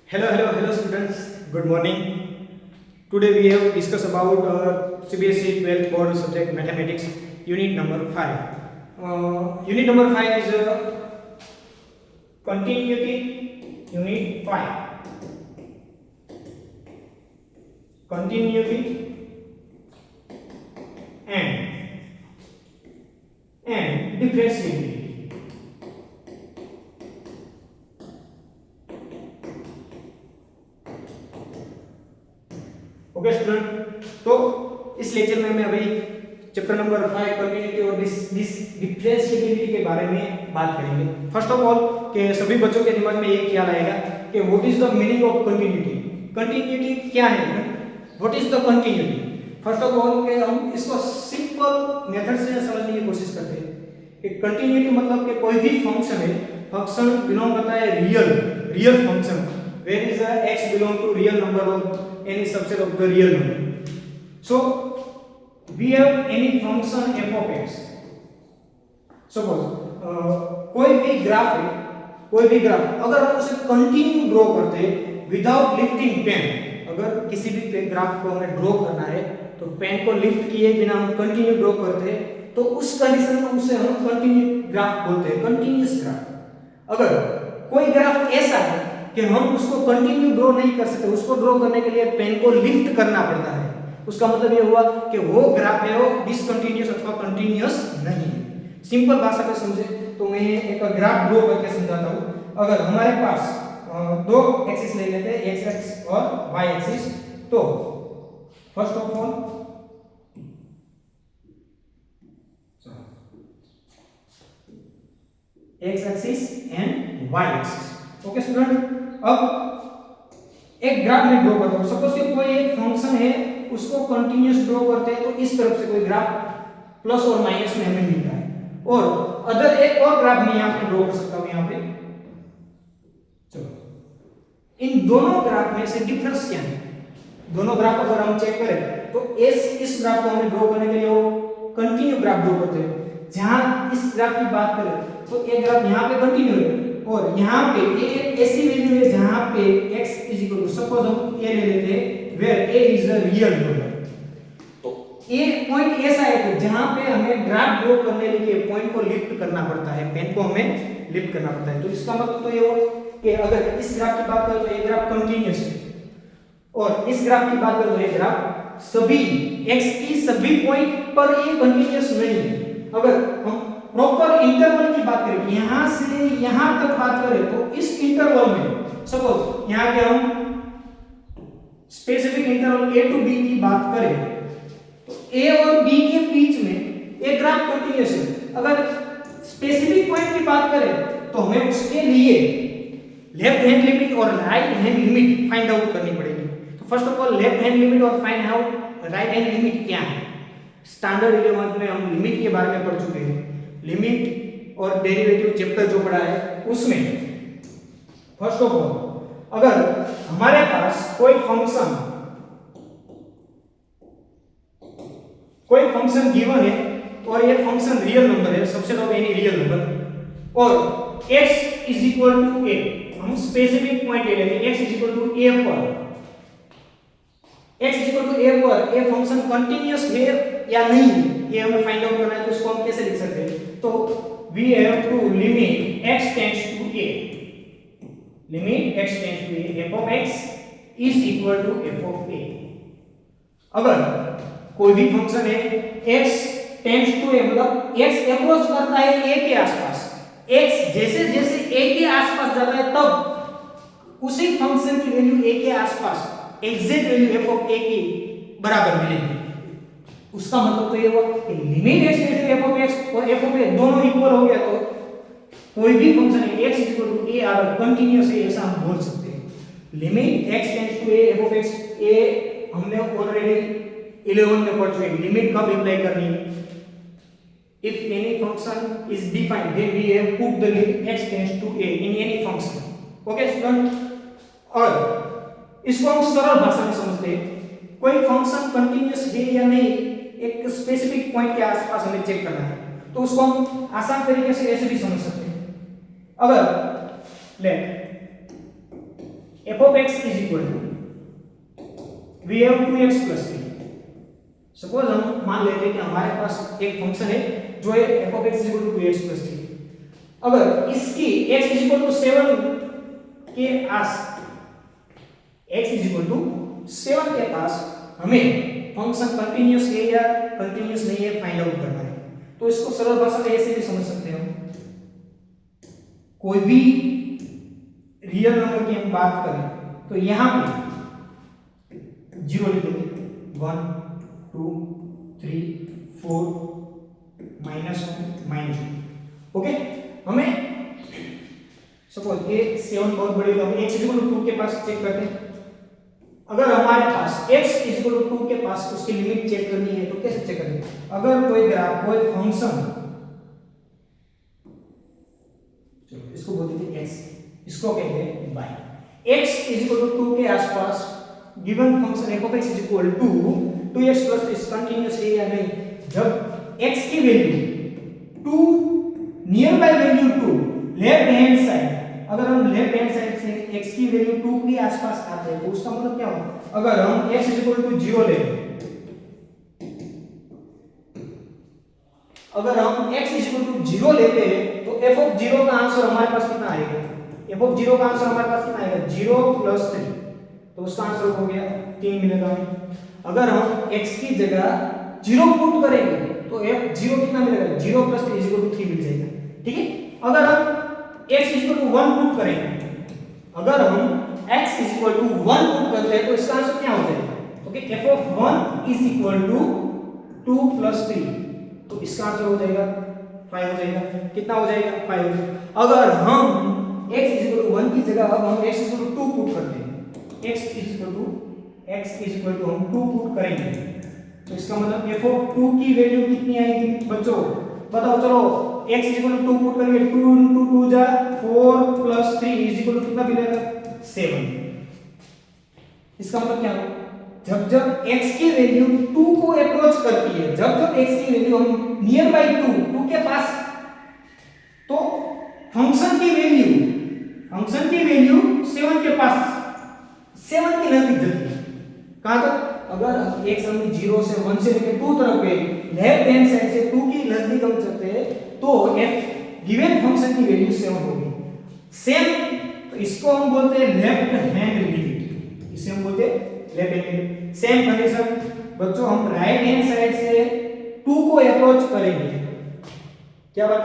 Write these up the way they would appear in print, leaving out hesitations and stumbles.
Hello students. Good morning. Today we have discussed about CBSE 12th board subject mathematics unit number 5. Unit number 5 is continuity. Unit 5. Continuity and differentiability. Okay student, तो इस lecture में मैं अभी chapter number 5 continuity और differentiability के बारे में बात करेंगे। फर्स्ट ऑफ ऑल कि सभी बच्चों के दिमाग में ये ख्याल आएगा कि what is the meaning of continuity. Continuity क्या है, what is the continuity. First of all कि हम इसको सिंपल मेथड से समझने की कोशिश करते हैं कि कंटिन्यूटी मतलब कि कोई भी फंक्शन है, फंक्शन बिलोंग करता है real function, where is x belong to real number of any subset of the real number. So we have any function f of x. Suppose कोई भी ग्राफ अगर हम उसे कंटिन्यू ड्रॉ करते without lifting pen, अगर किसी भी graph को हमें ड्रॉ करना है तो पेन को लिफ्ट किए बिना हम कंटिन्यू ड्रॉ करते तो उस कंडीशन में उसे हम कंटिन्यू ग्राफ बोलते हैं, कंटिन्यूअस ग्राफ। अगर कोई ग्राफ ऐसा है कि हम उसको कंटिन्यू ड्रॉ नहीं कर सकते, उसको ड्रॉ करने के लिए पेन को लिफ्ट करना पड़ता है, उसका मतलब ये हुआ कि वो ग्राफ है वो डिसकंटिन्यूअस अथवा कंटिन्यूअस नहीं है। सिंपल भाषा में समझे तो मैं एक ग्राफ ड्रॉ करके समझाता हूँ। अगर हमारे पास दो एक्सिस ले लेते हैं, एक्स एक्सिस और वाई एक्सिस, तो first of all x axis and y axis. Okay student, अब एक ग्राफ में ड्रॉ करता हूं। सपोज कि कोई एक फंक्शन है, उसको कंटीन्यूअस ड्रॉ करते हैं तो इस तरफ से कोई ग्राफ प्लस और माइनस में हमें मिलता है, और अदर एक और ग्राफ में यहां पे ड्रॉ कर सकता हूं। यहां पे चलो इन दोनों ग्राफ में से डिफरेंस क्या है। दोनों ग्राफ अगर हम चेक करें तो इस ग्राफ को हमें ड्रॉ करने के लिए वो कंटिन्यू ग्राफ ड्रॉ करते हैं। जहां इस ग्राफ की बात करें तो एक ग्राफ यहां पे कंटिन्यू है और यहाँ पे एक ऐसी वैल्यू है जहाँ पे x is equal to, suppose हम a ले लेते हैं where a is the real number. तो ये पॉइंट ऐसा है कि जहाँ पे हमें ग्राफ ड्रॉ करने के लिए पॉइंट को लिफ्ट करना पड़ता है, पेन को हमें लिफ्ट करना पड़ता है। तो इसका मतलब तो ये हुआ कि अगर इस ग्राफ की बात करें तो ये ग्राफ कंटीन्यूअस है, और इस ग्राफ की बात करें तो ये ग्राफ सभी x की सभी पॉइंट पर ये कंटीन्यूअस नहीं है। अगर हम प्रॉपर इंटरवल की बात करें, यहां से यहां तक बात करें तो इस इंटरवल में सपोज यहां के हम specific interval a to b की बात करें तो a और b के बीच में एक ग्राफ कंटीन्यूअस है। अगर स्पेसिफिक पॉइंट की बात करें तो हमें उसके लिए लेफ्ट हैंड लिमिट और right hand limit find out करनी पड़ेगी। तो first of all left hand limit और find out right hand limit क्या है। स्टैंडर्ड 11th में हम लिमिट के बारे में पढ़ चुके हैं। लिमिट और डेरिवेटिव चैप्टर जो पढ़ा है उसमें फर्स्ट ऑफ ऑल अगर हमारे पास कोई फंक्शन गिवन है और ये फंक्शन रियल नंबर है, subset of any real number, और x is equal to a, हम स्पेसिफिक पॉइंट ले लेंगे x is equal to a पर ये फंक्शन कंटीन्यूअस है या नहीं है, ये हमें फाइंड आउट करना है। तो इसको हम कैसे लिख सकते हैं, तो we have to limit x tends to a, f of x is equal to f of a। अगर कोई भी फंक्शन है x tends to a मतलब x अप्रोच करता है a के आसपास, x जैसे जैसे a के आसपास जाता है तब उसी फंक्शन की वैल्यू a के आसपास exact value f of a की बराबर मिलेगी। उसका मतलब तो ये हुआ कि limit x tends to f of x और f of a दोनों इक्वल हो गया तो कोई भी फंक्शन है x is equal to a are continuous है ऐसा हम बोल सकते हैं। Limit x tends to a f of x, a हमने ऑलरेडी 11 में पढ़ चुके हैं। लिमिट कब अप्लाई करनी है, if any function is defined then we have put the limit x tends to a in any function. Okay student, और इसको हम सरल भाषा में समझते हैं। कोई फंक्शन कंटीन्यूअस है या नहीं एक स्पेसिफिक पॉइंट के आसपास हमें चेक करना है, तो उसको हम आसान तरीके से ऐसे भी समझ सकते हैं। अगर late f of x is equal to we have 2x plus 3। Suppose हम मान लेते हैं कि हमारे पास एक फंक्शन है जो है f of x is equal to 2x plus 3। अगर इसकी x is equal to 7 के आस x is equal to 7 के पास हमें फंक्शन कंटीन्यूअस है या कंटीन्यूअस नहीं है फाइंड आउट करना है। तो इसको सरल भाषा में ऐसे भी समझ सकते हैं हम, कोई भी रियल नंबर की हम बात करें तो यहां पे 0 लिख देंगे, 1 2 3 4 -1 -2। ओके, हमें सपोज ये 7 बहुत बड़ी हो, हम x 2 के पास चेक करते हैं। अगर हमारे पास x 2 के पास उसकी लिमिट चेक करनी है तो कैसे चेक करेंगे? अगर कोई ग्राफ कोई फंक्शन, चलो इसको बोलते हैं x, इसको कहते हैं y, x 2 के आसपास given function f of x is equal to 2x plus इस कंटीन्यूअस है या नहीं। जब x की value 2 near by value 2 left hand side, अगर हम लेफ्ट हैंड साइड से x की वैल्यू 2 के आसपास आते हैं तो उसका मतलब क्या होगा? अगर हम x 0 ले, अगर हम x 0 लेते हैं तो f of 0 का आंसर हमारे पास कितना आएगा? f of 0 का आंसर हमारे पास कितना आएगा? 0 plus 3, तो उसका आंसर हो गया 3 मिलेगा हमें। अगर हम x की जगह 0 पुट करेंगे तो f 0 कितना मिलेगा? 0 plus 3 3 मिल जाएगा। ठीक है, अगर हम x 1 पुट करेंगे, अगर हम x 1 पुट करते हैं तो इसका आंसर क्या हो जाएगा? Okay, f of 1 is equal to 2 plus 3, तो इसका आंसर हो जाएगा 5 हो जाएगा। कितना हो जाएगा? 5 हो जाएगा। अगर हम x 1 की जगह अब हम x 2 पुट करते हैं, x हम 2 पुट करेंगे तो इसका मतलब f of 2 की वैल्यू कितनी आएगी बच्चों? बताओ, चलो x 2 पुट करेंगे, 2 into 2 जा 4 plus 3 is equal to कितना मिलेगा? 7। इसका मतलब क्या होगा? जब x की वैल्यू 2 को अप्रोच करती है, जब x की वैल्यू हम नियर बाय 2 के पास, तो फंक्शन की वैल्यू 7 के पास, 7 के नजदीक जाती है। कहां तक? अगर x हम 0 से 1 से लेकर 2 तरफ गए, लेफ्ट हैंड साइड से 2 की नजदीक हम चलते हैं तो f गिवन फंक्शन की वैल्यू 7 होगी। सेम, तो इसको हम बोलते हैं लेफ्ट हैंड लिमिट, इसे हम बोलते हैं left hand limit. Same condition बच्चों, हम राइट हैंड साइड से 2 को अप्रोच करेंगे, क्या बात?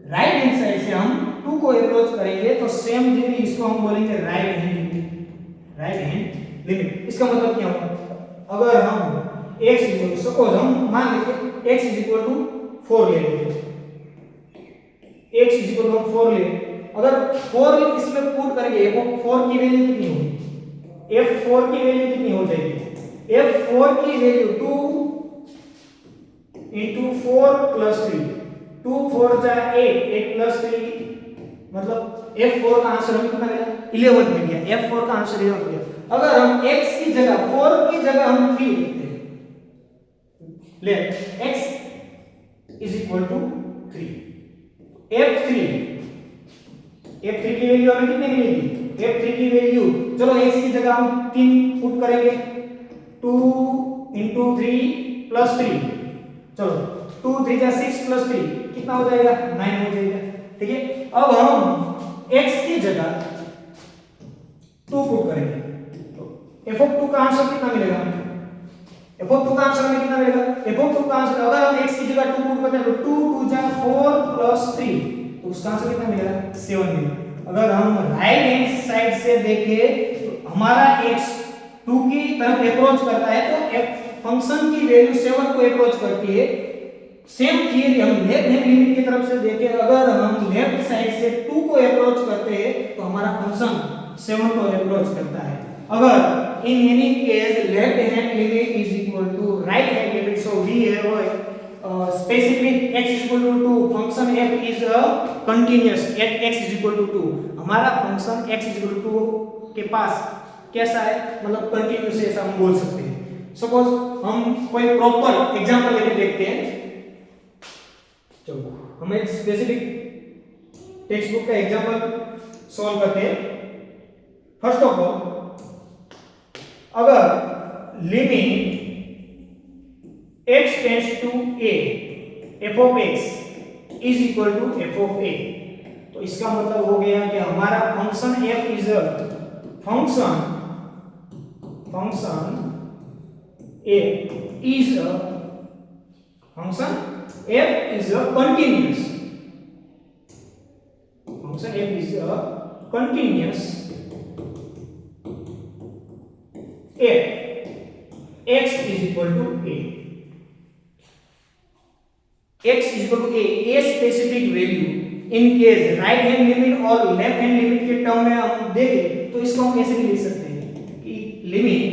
राइट हैंड साइड से हम 2 को अप्रोच करेंगे तो सेम डिग्री इसको हम बोलेंगे right hand limit, right hand limit. इसका मतलब क्या होगा? अगर हम x सपोज हम मान लेते x 4 ले लेते, x हम 4 ले, अगर 4 इसमें पुट करेंगे f4 की वैल्यू कितनी होगी? f4 की वैल्यू कितनी हो जाएगी? f4 की वैल्यू 2 into 4 plus 3, 2 4 जा 8 plus 3, मतलब f4 का आंसर हमें कितना मिला? 11 मिल गया। f4 का आंसर 11 मिल गया। अगर हम x की जगह 4 की जगह हम 3 लिखते हैं, ले x is equal to 3, f3 की वैल्यू हमें कितनी मिलेगी? f3 की वैल्यू, चलो x की जगह हम 3 पुट करेंगे, 2 into 3 plus 3, चलो 2 3 जा 6 plus 3 कितना हो जाएगा? 9 हो जाएगा। ठीक है, अब हम x की जगह 2 पुट करेंगे तो f of 2 का आंसर कितना मिलेगा? f of 2 का आंसर हमें कितना मिलेगा? f of 2 का आंसर, अगर हम x की जगह 2 पुट करते हैं तो 2 2 जा 4 plus 3, तो उसका आंसर कितना मिलेगा? 7 मिलेगा। अगर हम राइट हैंड साइड से देखें तो हमारा x 2 की तरफ अप्रोच करता है तो f फंक्शन की वैल्यू 7 को अप्रोच करती है। सेम थियरी हम लेफ्ट हैंड लिमिट की तरफ से देखें, अगर हम लेफ्ट साइड से 2 को अप्रोच करते हैं तो हमारा फंक्शन 7 को अप्रोच करता है। अगर in any case left hand limit is equal to right hand limit, so we have specific x is equal to 2, function f is a continuous at x is equal to 2, हमारा function x is equal to 2 के पास कैसा है, मतलब continuous है, ऐसा हम बोल सकते हैं। सपोज हम कोई प्रॉपर एग्जांपल लेके देखते हैं, चलो हम एक स्पेसिफिक टेक्स्ट बुक का एग्जांपल सॉल्व करते हैं। फर्स्ट ऑफ ऑल अगर limit x tends to a f of x is equal to f of a, तो इसका मतलब हो गया कि हमारा function f is a function f is a continuous function f is a continuous f x is equal to a specific value in case right hand limit और left hand limit के term में हम देखें तो इसको हम कैसे भी लिख सकते हैं कि limit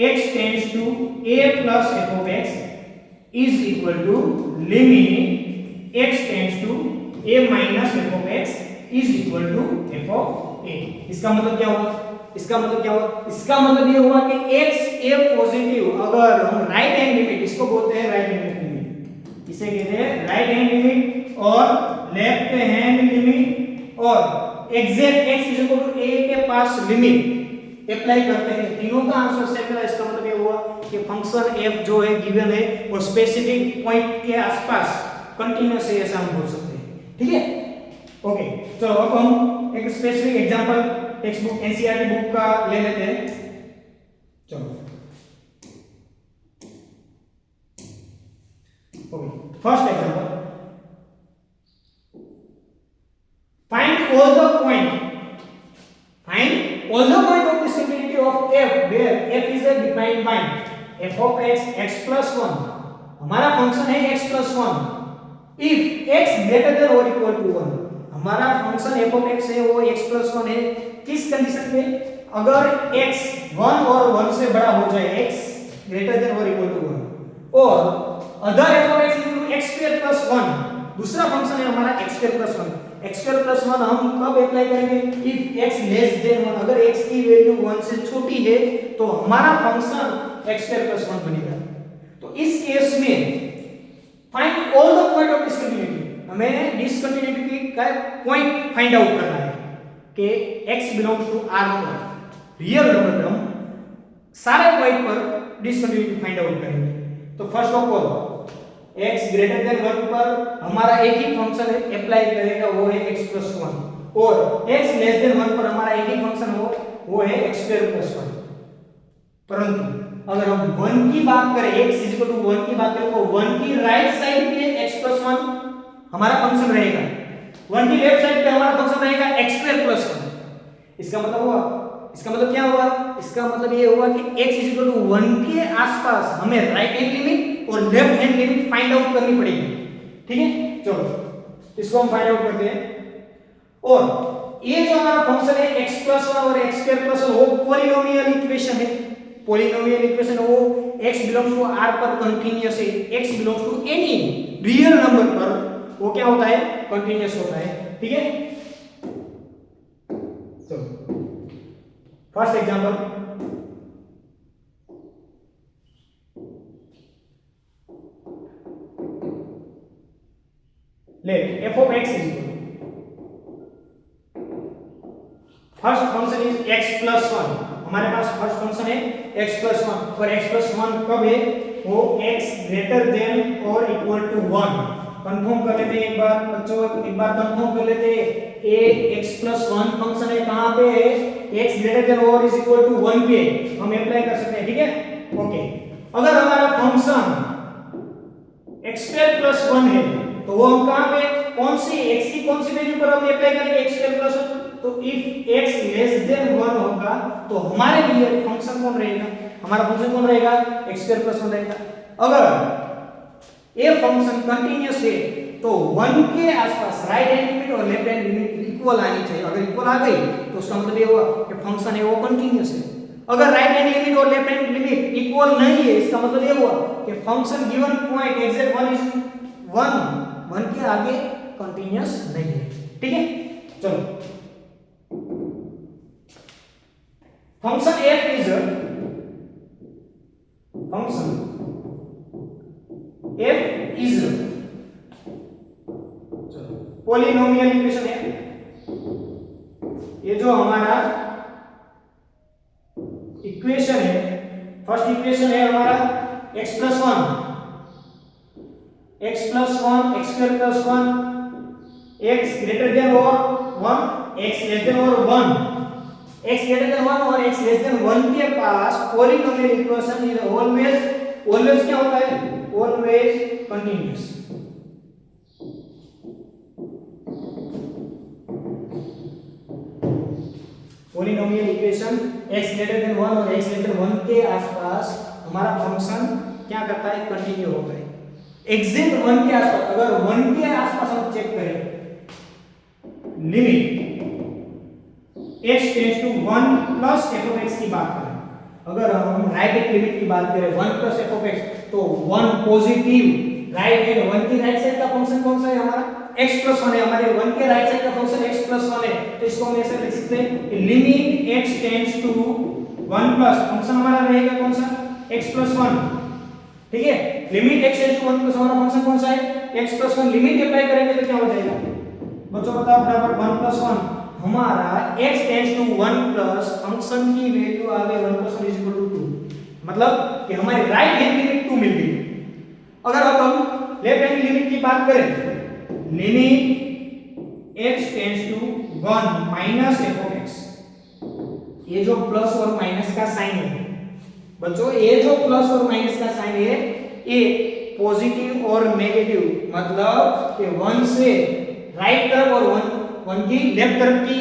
x tends to a plus f of x is equal to limit x tends to a minus f of x is equal to f of a। इसका मतलब क्या हुआ? इसका मतलब ये हुआ कि x a पॉजिटिव अगर हम राइट हैंड लिमिट, इसको बोलते हैं राइट हैंड लिमिट, इसे कहते हैं राइट हैंड लिमिट और लेफ्ट हैंड लिमिट और exact x is equal to a के पास लिमिट अप्लाई करते हैं, तीनों का आंसर सेम है। इसका मतलब ये हुआ कि फंक्शन f जो है गिवन है और स्पेसिफिक पॉइंट के आसपास कंटीन्यूअस है, ऐसा हम बोल सकते हैं। ठीक है, ओके। चलो अब हम एक specific example text book NCERT book का ले लेते हैं। चलो okay, first example, find all the point of discontinuity of f where f is a defined point f of x plus 1, हमारा फंक्शन है x plus 1 if x greater than or equal to 1, हमारा function f of x है वो x plus 1 है किस condition पे? अगर x 1 और 1 से बड़ा हो जाए, x greater than or equal to 1 और other f of x is equal to x square plus 1, दूसरा फंक्शन है हमारा x square plus 1 हम कब अप्लाई करेंगे? if x लेस देन 1, अगर x की वैल्यू 1 से छोटी है तो हमारा फंक्शन x square plus 1 बनेगा। तो इस केस में find all the point of discontinuity, हमें डिस्कंटिन्यूटी का पॉइंट फाइंड आउट करना है कि x बिलोंग्स टू r पर रियल नंबर पे हम सारे पॉइंट पर डिस्कंटिन्यूटी फाइंड आउट करेंगे। तो first of all x greater than 1 पर हमारा एक ही फंक्शन अप्लाई करेगा, वो है x plus 1 और x लेस देन 1 पर हमारा एक ही फंक्शन हो वो है x square plus 1। परंतु अगर हम 1 की बात करें, x is equal to 1 की बात करें तो 1 की राइट साइड पे x plus 1 हमारा फंक्शन रहेगा, 1 की लेफ्ट साइड पे हमारा फंक्शन रहेगा x square plus 1। इसका मतलब क्या हुआ? इसका मतलब ये हुआ कि x is equal to 1 के आसपास हमें राइट हैंड लिमिट और left hand limit find out करनी पड़ेगी। ठीक है, चलो इसको हम फाइंड आउट करते हैं। और ये जो हमारा फंक्शन है x plus 1 और x square plus 1 वो पॉलिनोमियल इक्वेशन है, वो x बिलोंग्स टू r पर कंटीन्यूअस है, x belongs to any real number पर वो क्या होता है? कंटीन्यूअस होता है। ठीक है, चलो first example, let f of x is equal to, first function is x plus 1, हमारे पास फर्स्ट फंक्शन है x plus 1 और x plus 1 कब है? वो x greater than or equal to 1। Confirm कर लेते हैं एक बार बच्चों, कंफर्म कर लेते हैं a x plus 1 फंक्शन है कहां पे है? x greater than or is equal to 1 पे हम अप्लाई कर सकते हैं। ठीक है, ओके। अगर हमारा फंक्शन x square plus 1 है तो वो हम कहां पे कौन सी x की कौन सी वैल्यू पर हम अप्लाई करेंगे? x square plus 1। तो इफ x लेस देन 1 होगा तो हमारे लिए फंक्शन कौन रहेगा? हमारा फंक्शन कौन रहेगा? x square plus 1 रहेगा। अगर ये फंक्शन कंटीन्यूअस है तो 1 के आसपास राइट हैंड लिमिट और लेफ्ट हैंड लिमिट इक्वल आनी चाहिए। अगर इक्वल आ गई तो उसका मतलब ये हुआ कि फंक्शन है वो कंटीन्यूअस है। अगर राइट हैंड लिमिट और लेफ्ट हैंड लिमिट इक्वल नहीं है, इसका मतलब ये हुआ कि फंक्शन गिवन पॉइंट एग्जैक्ट 1 के आगे कंटीन्यूअस नहीं है। ठीक है, चलो function f is polynomial equation है, ये जो हमारा इक्वेशन है, फर्स्ट इक्वेशन है हमारा x + 1 x + 1 x square + 1 x greater than or 1 x less than or 1 x greater than 1 और x less than 1 के पास पॉलिनोमियल इक्वेशन इज ऑलवेज क्या होता है, always continuous. Polynomial equation x greater than 1 और x less than 1 के आसपास हमारा function क्या करता है, कंटिन्यू होता है। एग्जैक्ट 1 के आसपास, अगर 1 के आसपास हम चेक करें, limit x tends to 1 plus f of x की बात करें, अगर हम राइट हैंड लिमिट की बात करें 1 प्लस f ऑफ x, तो 1 पॉजिटिव राइट हैंड, 1 की राइट साइड का फंक्शन कौन सा है हमारा, x + 1 है, हमारे 1 के राइट साइड का फंक्शन x + 1 है, तो इसको हम ऐसे लिख सकते हैं limit x tends to 1 plus function हमारा रहेगा कौन सा, x + 1, ठीक है। Limit x tends to 1 plus हमारा फंक्शन कौन सा है, x + 1, लिमिट अप्लाई करेंगे तो क्या हो जाएगा बच्चों, बताओ फटाफट, 1 + 1 हमारा x tends to 1 plus function की वैल्यू आ गई 1 + 1 = 2, मतलब कि हमारी राइट हैंड लिमिट 2 मिल गई। अगर अब हम लेफ्ट हैंड लिमिट की बात करें, limit x tends to 1 minus f of x, ये जो प्लस और माइनस का साइन है बच्चों, ये जो प्लस और माइनस का साइन है ये पॉजिटिव और नेगेटिव, मतलब कि 1 से राइट तरफ और 1 की लेफ्ट तरफ की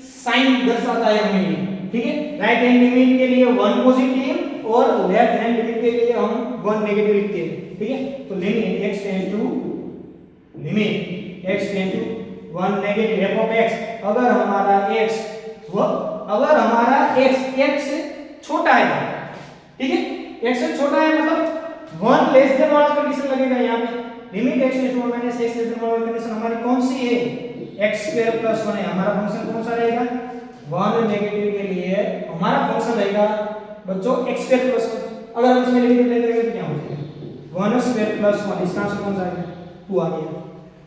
साइन दर्शाता है हमें, ठीक है। राइट हैंड लिमिट के लिए 1 पॉजिटिव और लेफ्ट हैंड लिमिट के लिए हम 1 नेगेटिव लिखते हैं, ठीक है। तो limit x tends to 1 negative f of x, अगर हमारा x से छोटा है, ठीक है, x से छोटा है मतलब 1 लेस देन वाला कंडीशन लगेगा यहाँ पे। Limit x tends to 1 minus x less than वाला कंडीशन हमारी कौन सी है, x स्क्वायर प्लस 1 है, हमारा फंक्शन कौन सा रहेगा, 1 नेगेटिव के लिए हमारा फंक्शन रहेगा बच्चों x स्क्वायर प्लस 1। अगर हम इसमें लिमिट ले लेंगे तो क्या हो जाएगा, 1 स्क्वायर प्लस 1, इसका आंसर कौन सा आएगा, 2 आ गया।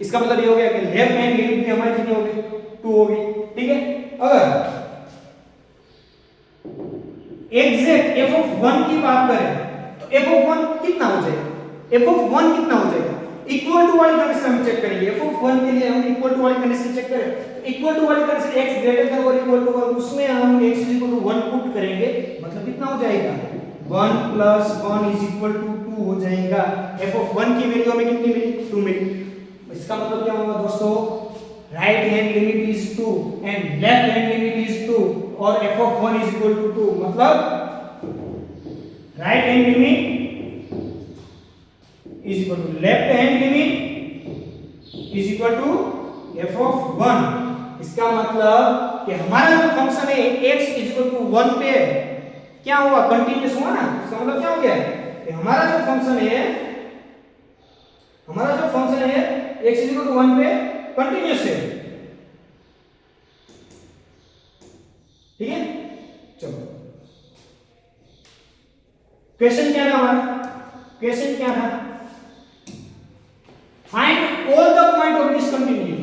इसका मतलब ये हो गया कि लेफ्ट हैंड लिमिट भी हमारी कितनी हो गई, 2 हो गई, ठीक है। अगर एग्जैक्ट f ऑफ 1 की बात करें तो f ऑफ 1 कितना हो जाएगा, f ऑफ 1 कितना हो जाएगा, इक्वल टू वाली कंडीशन हम चेक करेंगे। f ऑफ 1 के लिए हम इक्वल टू वाली कंडीशन चेक करें, तो इक्वल टू वाली कंडीशन x ग्रेटर देन और इक्वल टू 1, उसमें हम x = 1 पुट करेंगे, मतलब कितना हो जाएगा, 1 + 1 = 2 हो जाएगा। f ऑफ 1 की वैल्यू हमें कितनी मिली, 2 मिली। इसका मतलब क्या होगा दोस्तों, right hand limit is 2 and left hand limit is 2 और f ऑफ 1 = 2, मतलब right hand limit is equal to left hand limit is equal to f of 1। इसका मतलब कि हमारा जो फंक्शन है x = 1 पे क्या हुआ, कंटीन्यूअस हुआ ना। इसका मतलब क्या हो गया कि हमारा जो फंक्शन है x = 1 पे कंटीन्यूअस है, ठीक है। चलो क्वेश्चन क्या था हमारा, क्वेश्चन क्या था, find all the point of discontinuity.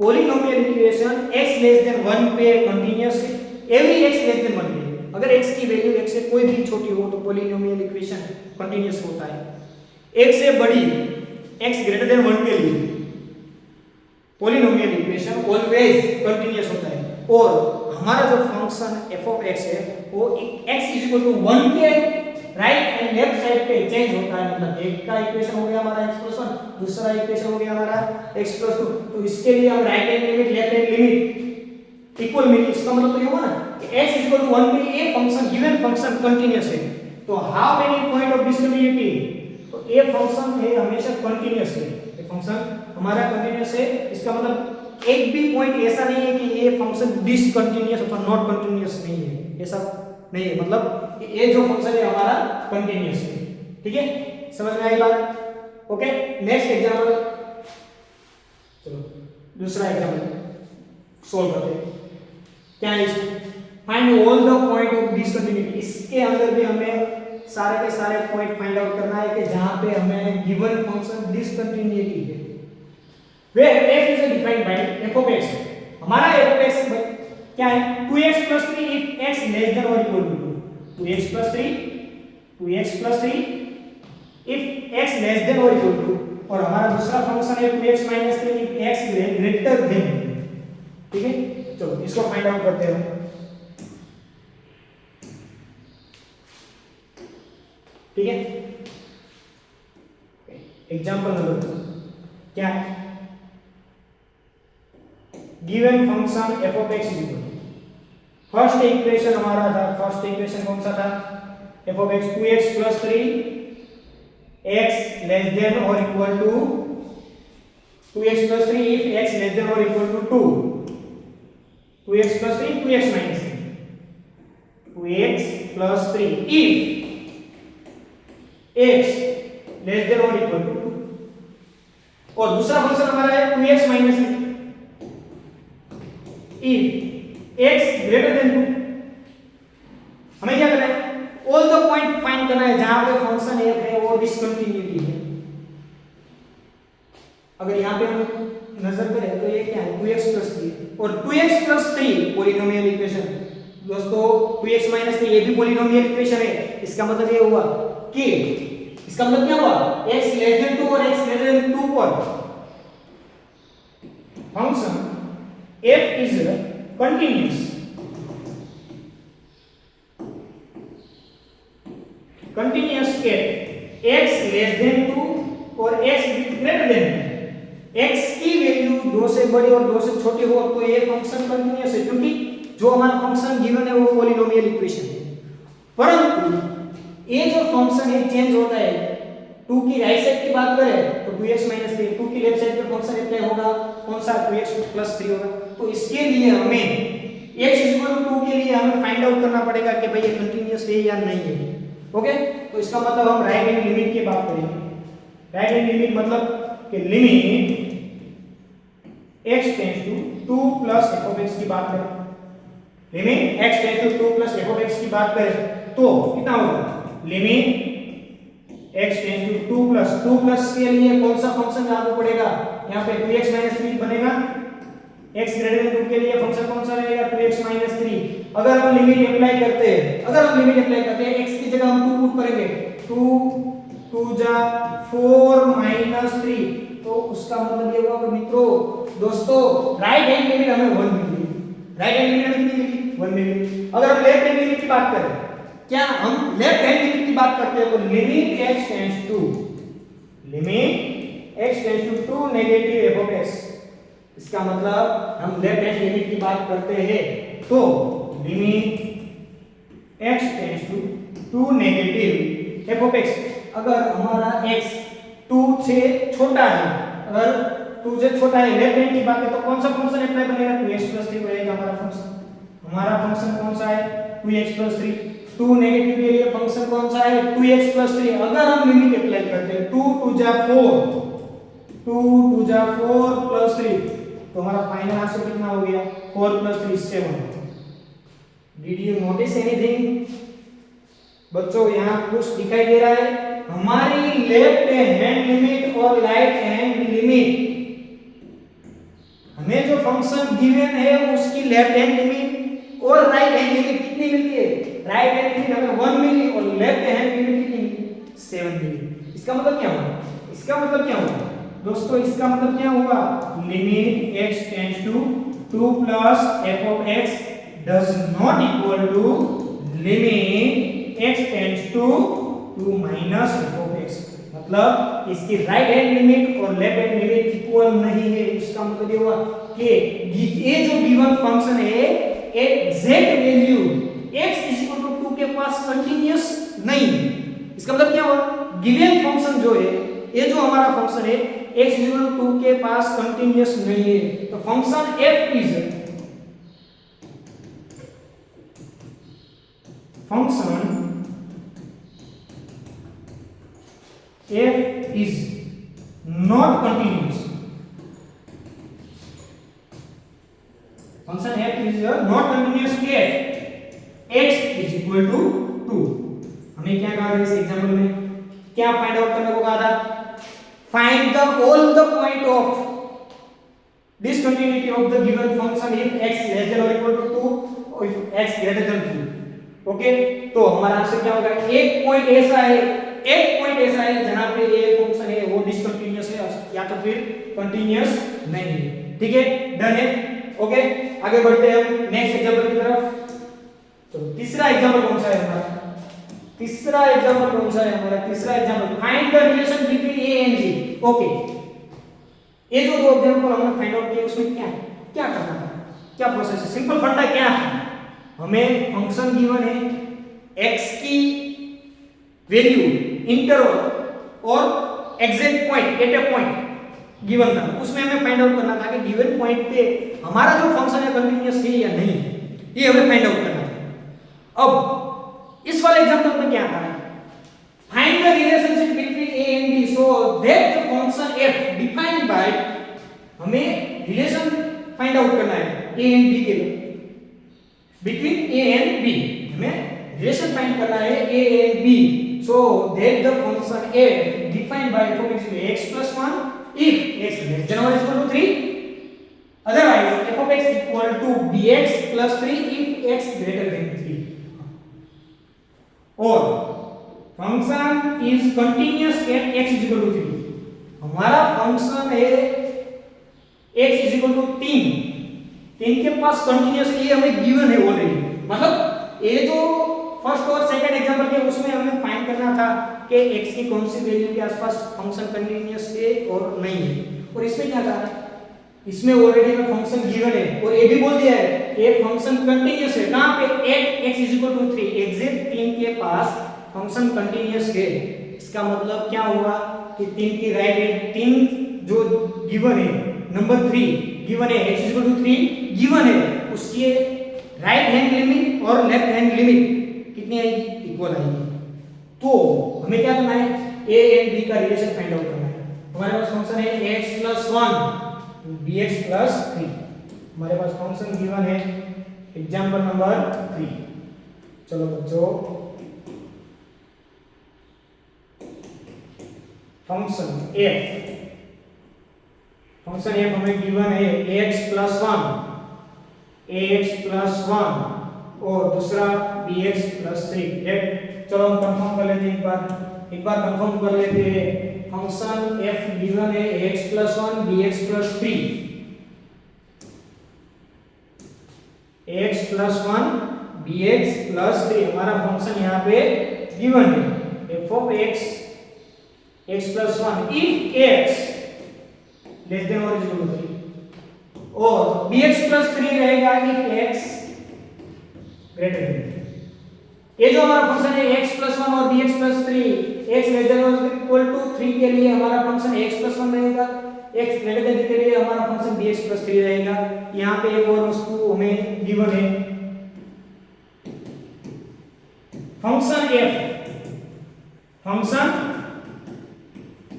Polynomial equation x less then 1 पे कंटीन्यूअस है, एवरी x लेस देन 1 पे, अगर x की वैल्यू x से कोई भी छोटी हो तो पॉलिनोमियल इक्वेशन कंटीन्यूअस होता है। x से बड़ी x ग्रेटर देन 1 के लिए पॉलिनोमियल इक्वेशन ऑलवेज कंटीन्यूअस होता है, और हमारा जो फंक्शन f ऑफ x है वो x = 1 के राइट एंड लेफ्ट साइड पे चेंज होता है, मतलब एक का इक्वेशन हो गया हमारा x + 1, दूसरा इक्वेशन हो गया हमारा x + 2, तो इसके लिए हम right hand limit left hand limit equal मिली। इसका मतलब तो ये हुआ ना कि x = 1 पे ये फंक्शन गिवन फंक्शन कंटीन्यूअस है, तो how many point of discontinuity, तो ये फंक्शन है हमेशा कंटीन्यूअस है, ये फंक्शन हमारा कंटीन्यूअस है। इसका मतलब एक भी पॉइंट ऐसा नहीं है कि ये फंक्शन डिसकंटीन्यूअस अथवा नॉट कंटीन्यूअस नहीं है, ऐसा नहीं है, मतलब ये जो फंक्शन है हमारा कंटीन्यूअस है, ठीक है। समझ में आई बात, ओके। नेक्स्ट एग्जांपल, चलो दूसरा एग्जांपल सॉल्व करते हैं। क्या है इसमें, find all the point of discontinuity. इसके अंदर भी हमें सारे के सारे पॉइंट फाइंड आउट करना है कि जहां पे हमें गिवन फंक्शन डिसकंटिन्यूटी है। where f is defined by f of x, हमारा f of x क्या है 2x plus 3 if x less than or equal to 2 2x plus 3 if x less than or equal to, और हमारा दूसरा function है 2x minus 3 if x greater than, ठीक है। चलो इसको फाइंड आउट करते हैं। ठीक है, एग्जांपल नंबर 2 क्या है, given function f of x equal, first equation हमारा था, फर्स्ट इक्वेशन कौन सा था, f of x 2x plus 3 x less than or equal to 2x plus 3 if x less than or equal to 2 2x plus 3 2x minus 3 2x plus 3 if x less than or equal to 2, और दूसरा function हमारा है 2x minus 3 if x greater than 2। हमें क्या करना है, all the point find करना है जहां पे फंक्शन f है वो डिसकंटिन्यूटी है। अगर यहां पे हम नजर करें तो ये क्या है 2x plus 3 और 2x plus 3 पॉलिनोमियल इक्वेशन। दोस्तों 2x minus 3 ये भी पॉलिनोमियल इक्वेशन है। इसका मतलब ये हुआ कि, इसका मतलब क्या हुआ, x less than 2 और x greater than 2 पर function f is continuous, continuous at x less than 2 और x greater than 2। x की वैल्यू 2 से बड़ी और 2 से छोटी हो तो ये फंक्शन कंटीन्यूअस है, क्योंकि जो हमारा फंक्शन गिवन है वो पॉलिनोमियल इक्वेशन है। परंतु ये जो फंक्शन है चेंज होता है। 2 की राइट साइड की बात करें तो 2x minus 3, 2 की लेफ्ट साइड पे फंक्शन अप्लाई होगा कौन सा 2x plus 3 होगा। तो इसके लिए हमें x 2 के लिए हमें फाइंड आउट करना पड़ेगा कि भाई ये कंटीन्यूअस है या नहीं है। ओके, तो इसका मतलब हम राइट हैंड लिमिट की बात करेंगे। राइट हैंड लिमिट मतलब कि limit x tends to 2 plus f of x की बात करें, limit x tends to 2 plus f of x की बात करें तो कितना होगा, limit x tends to 2 plus के लिए कौन सा फंक्शन लागू पड़ेगा, यहाँ पे 2x 3 बनेगा। x ग्रेटर देन 2 के लिए फंक्शन कौन सा रहेगा 2x 3। अगर हम लिमिट अप्लाई करते हैं, x की जगह हम 2 पुट करेंगे, 2 2 जा 4 -3, तो उसका मतलब ये होगा कि मित्रों दोस्तों राइट हैंड लिमिट हमें 1 मिली। राइट हैंड लिमिट हमें कितनी मिली, 1 मिली। अगर हम लेफ्ट हैंड लिमिट की बात करें, क्या हम लेफ्ट हैंड लिमिट की बात करते हैं तो limit x tends to negative f of x, इसका मतलब हम लेफ्ट हैंड लिमिट की बात करते हैं तो limit x tends to negative f of x। अगर हमारा x 2 से छोटा है, अगर 2 से छोटा है लेफ्ट हैंड की बात है तो कौन सा फंक्शन अप्लाई बनेगा 2x plus 3 बनेगा हमारा फंक्शन। हमारा फंक्शन कौन सा है 2x plus 3। 2 नेगेटिव के लिए फंक्शन कौन सा है 2x plus 3। अगर हम लिमिट अप्लाई करते हैं 2 2 जा 4 plus 3 तो हमारा फाइनल आंसर कितना हो गया 4 plus 3 7। Did you notice anything बच्चों, यहाँ कुछ दिखाई दे रहा है। हमारी लेफ्ट हैंड लिमिट और राइट हैंड लिमिट, हमें जो फंक्शन गिवन है उसकी लेफ्ट हैंड लिमिट और राइट हैंड लिमिट कितनी मिलती है, राइट हैंड लिमिट हमें 1 मिली और लेफ्ट हैंड लिमिट कितनी मिली 7 मिली। इसका मतलब क्या हुआ, दोस्तों इसका मतलब क्या हुआ, limit x tends to 2 plus f of x does not equal to limit x tends to 2 minus f of x। मतलब इसकी राइट हैंड लिमिट और लेफ्ट हैंड लिमिट इक्वल नहीं है। इसका मतलब ये हुआ कि ये जो गिवन फंक्शन है एग्जैक्ट वैल्यू x 2 के पास कंटीन्यूअस नहीं है। इसका मतलब क्या हुआ, गिवन फंक्शन जो है ये जो हमारा फंक्शन है x 2 के पास कंटीन्यूअस नहीं है। तो function f is not continuous. Function f is not continuous at x = 2। हमें क्या कहा था इस एग्जांपल में, क्या फाइंड आउट करने को कहा था, find the all the point of discontinuity of the given function if x less than or equal to 2 or if x greater than 3. Okay, तो हमारा आंसर क्या होगा? एक पॉइंट ऐसा है जहां पे ये फंक्शन है वो डिसकंटीन्यूअस है या तो फिर कंटीन्यूअस नहीं है। ठीक है, डन है। ओके, आगे बढ़ते हैं हम नेक्स्ट एग्जांपल की तरफ। तो तीसरा एग्जांपल कौन सा है हमारा? तीसरा example find the relation between A and B. Okay, ये जो दो एग्जांपल हमने फाइंड आउट किए उसमें क्या करना था, क्या प्रोसेस है? सिंपल फंडा क्या है? हमें फंक्शन गिवन है, x की वैल्यू इंटरवल और एग्जैक्ट पॉइंट एट ए पॉइंट गिवन था, उसमें हमें फाइंड आउट करना था कि गिवन पॉइंट पे हमारा जो फंक्शन है कंटीन्यूअस है या नहीं, ये हमें फाइंड आउट करना था। अब इस वाले एग्जांपल में क्या था? Find the relationship between a and b so that the function f defined by, हमें रिलेशन फाइंड आउट करना है a एंड b के बिटवीन a एंड b, हमें रिलेशन फाइंड करना है a and b so that the function f defined by x plus 1 if x less than or equal to 3, otherwise f of x equal to bx plus 3 if x greater than 3, or function is continuous at x is equal to 3। हमारा function है x is equal to 3 के पास continuous, ये हमें given है already. मतलब ये जो first और सेकंड एग्जांपल के उसमें हमें फाइंड करना था कि x की कौन सी वैल्यू के आसपास फंक्शन कंटीन्यूअस है और नहीं है, और इसमें क्या था? इसमें ऑलरेडी में फंक्शन गिवन है और ये भी बोल दिया है कि फंक्शन कंटीन्यूअस है। कहां पे? At x is equal to 3, exact 3 के पास फंक्शन कंटीन्यूअस है। इसका मतलब क्या हुआ कि 3 की राइट हैंड, 3 जो गिवन है, नंबर 3 गिवन है, x is equal to 3 given है, उसकी राइट हैंड लिमिट और लेफ्ट हैंड लिमिट कितनी आएगी? इक्वल आएगी। तो हमें क्या करना है? a एंड b का रिलेशन फाइंड आउट करना है। हमारे पास फंक्शन है x plus 1 bx plus 3, हमारे पास फंक्शन गिवन है एग्जांपल नंबर 3। चलो बच्चों, फंक्शन f हमें गिवन है ax plus 1 और दूसरा bx plus 3। चलो हम कंफर्म कर लेते हैं, एक बार कंफर्म कर लेते हैं। फंक्शन f गिवन है ax plus 1 bx plus 3, ax plus 1 bx plus 3 हमारा फंक्शन यहाँ पे गिवन है। f of x plus 1 if x less than or equal to 3 और bx plus 3 रहेगा if x greater than 3। ये जो हमारा फंक्शन है x plus 1 और bx plus 3, x less than or equal to 3 के लिए हमारा फंक्शन x plus 1 रहेगा, x greater than 3 के लिए हमारा फंक्शन bx plus 3 रहेगा। यहाँ पे एक और वस्तु हमें गिवन है, function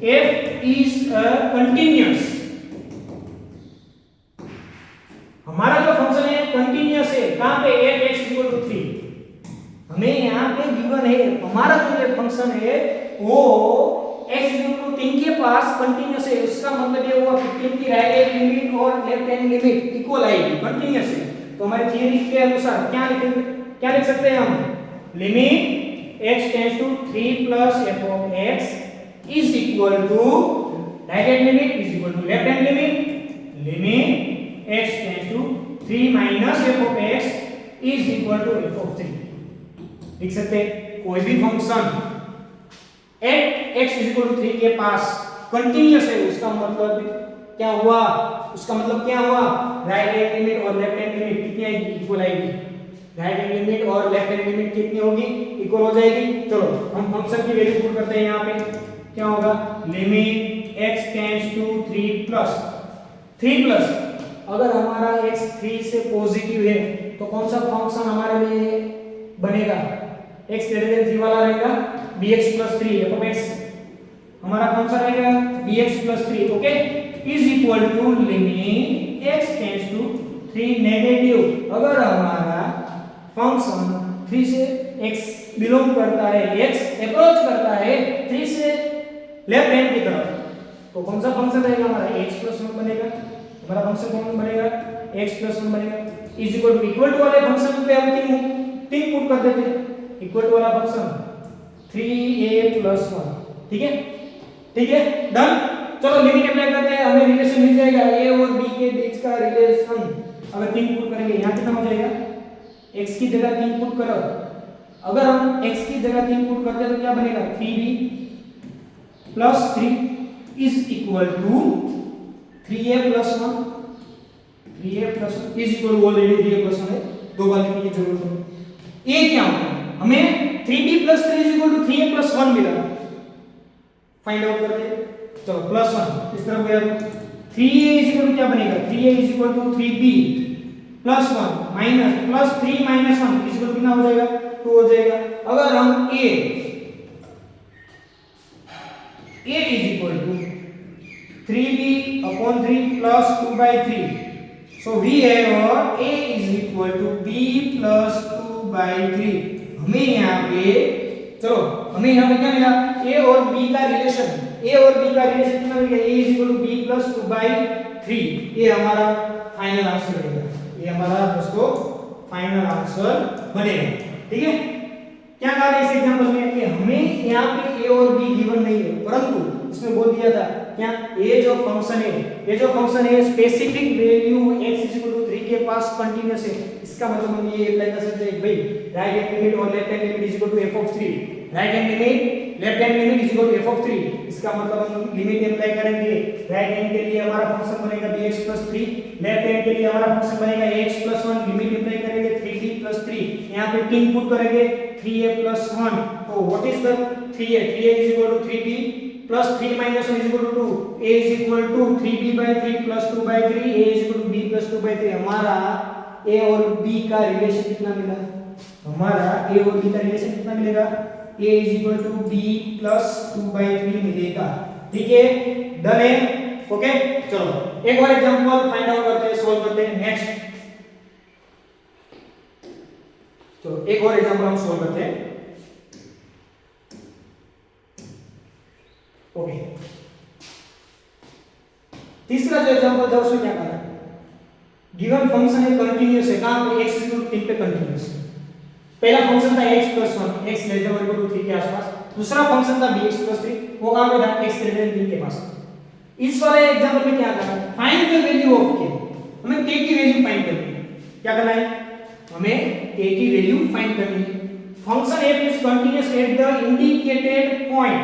f is a continuous। हमारा जो फंक्शन है कंटीन्यूअस है, कहां पे? f(x = 3। हमें यहाँ पे गिवन है हमारा जो ये फंक्शन है वो x = 3 के पास कंटीन्यूअस है। उसका मतलब ये हुआ कि 3 की राइट हैंड लिमिट और लेफ्ट हैंड लिमिट इक्वल आएगी, कंटीन्यूअस है। तो हमारी थ्योरी के अनुसार क्या लिख सकते हैं हम? Limit x tends to 3 plus f of x is equal to right hand limit is equal to left hand limit x tends to 3 minus f of x is equal to f of 3। लिख सकते हैं कोई भी function at x is equal to 3 के पास continuous है, उसका मतलब क्या हुआ? राइट हैंड लिमिट और लेफ्ट हैंड लिमिट कितनी आएगी? इक्वल आएगी। राइट हैंड लिमिट और लेफ्ट हैंड लिमिट कितनी होगी? इक्वल हो जाएगी। चलो हम फंक्शन की वैल्यू पुट करते हैं। यहाँ पे क्या होगा? Limit x tends to 3 plus अगर हमारा x 3 से पॉजिटिव है तो कौन सा फंक्शन हमारे लिए बनेगा? x greater than 3 वाला रहेगा, bx plus 3 f of x हमारा फंक्शन रहेगा bx plus 3, okay, is equal to limit x tends to 3 negative. अगर हमारा फंक्शन 3 से x बिलोंग करता है, x अप्रोच करता है 3 से लेफ्ट हैंड की तरफ, तो कौन सा फंक्शन रहेगा हमारा? x plus 1 बनेगा। हमारा फंक्शन कौन बनेगा, x + 1 बनेगा। इज इक्वल टू वाले फंक्शन पे हम तीन पुट कर देते हैं। इक्वल टू वाला फंक्शन 3a + 1, ठीक है, ठीक है, डन। चलो लिमिट अप्लाई करते हैं, हमें रिलेशन मिल जाएगा a और b के बीच का रिलेशन। अगर 3 पुट करेंगे यहाँ कितना हो जाएगा, x की जगह 3 पुट करो। अगर हम x की जगह 3 पुट करते हैं तो क्या बनेगा, 3b + 3 is equal to 3a + 1। 3a + 1 is equal to already 3a + 1 है, दो बार लिखने की जरूरत नहीं। a क्या होता है, हमें 3b + 3 is equal to 3a + 1 मिला। फाइंड आउट करते हैं। चलो +1 इस तरफ गया तो 3a इज इक्वल टू क्या बनेगा, 3a is equal to 3b + 1 minus +3 - 1 is equal to कितना हो जाएगा, 2 हो जाएगा। अगर हम a is equal to 3b/3 + 2/3, so we have a is equal to b + 2/3। हमें यहाँ पे, चलो हमें यहाँ पे क्या मिला, a और b का रिलेशन, a और b का रिलेशन कितना मिल गया, a is equal to b + 2/3। ये हमारा फाइनल आंसर बनेगा, ये हमारा दोस्तों फाइनल आंसर बनेगा, ठीक है। क्या कहा है इस एग्जांपल में कि हमें यहाँ पे a और b गिवन नहीं है, परंतु इसमें बोल दिया था क्या, ये जो फंक्शन है specific value x is equal to 3 के पास कंटीन्यूअस है। इसका मतलब हम ये अप्लाई कर सकते हैं भाई, राइट हैंड लिमिट और left hand limit is equal to f(3), right hand limit left hand limit is equal to f(3). इसका मतलब हम लिमिट अप्लाई करेंगे, राइट हैंड के लिए हमारा फंक्शन बनेगा bx + 3, लेफ्ट हैंड के लिए हमारा फंक्शन बनेगा ax + 1। लिमिट अप्लाई करेंगे 3b + 3, यहां पे 3 पुट करेंगे 3a + 1। तो what is the 3a is equal to 3b + 3 - 1 is equal to 2, a is equal to 3b/3 + 2/3, a is equal to b + 2/3। हमारा a और b का रिलेशन कितना मिला, हमारा a और b का रिलेशन कितना मिलेगा, a is equal to b + 2/3 मिलेगा, ठीक है, डन है, ओके। चलो एक और एग्जांपल फाइंड आउट करते हैं, सॉल्व करते हैं नेक्स्ट। तो एक और एग्जांपल हम सॉल्व करते हैं, ओके। तीसरा जो एग्जांपल था उसमें क्या कहा, गिवन फंक्शन है कंटीन्यूअस है, कहां पे x इक्वल टू 3 पे कंटीन्यूअस है। पहला फंक्शन था x + 1, x > or = 3 के आसपास। दूसरा फंक्शन था bx + 3, वो कहां पे था, x > 3 के पास। इस वाले एग्जांपल में क्या था, find the value of k। हमें k की वैल्यू फाइंड करनी है। क्या करना है, हमें k की वैल्यू फाइंड करनी है। Function f is continuous at the indicated point.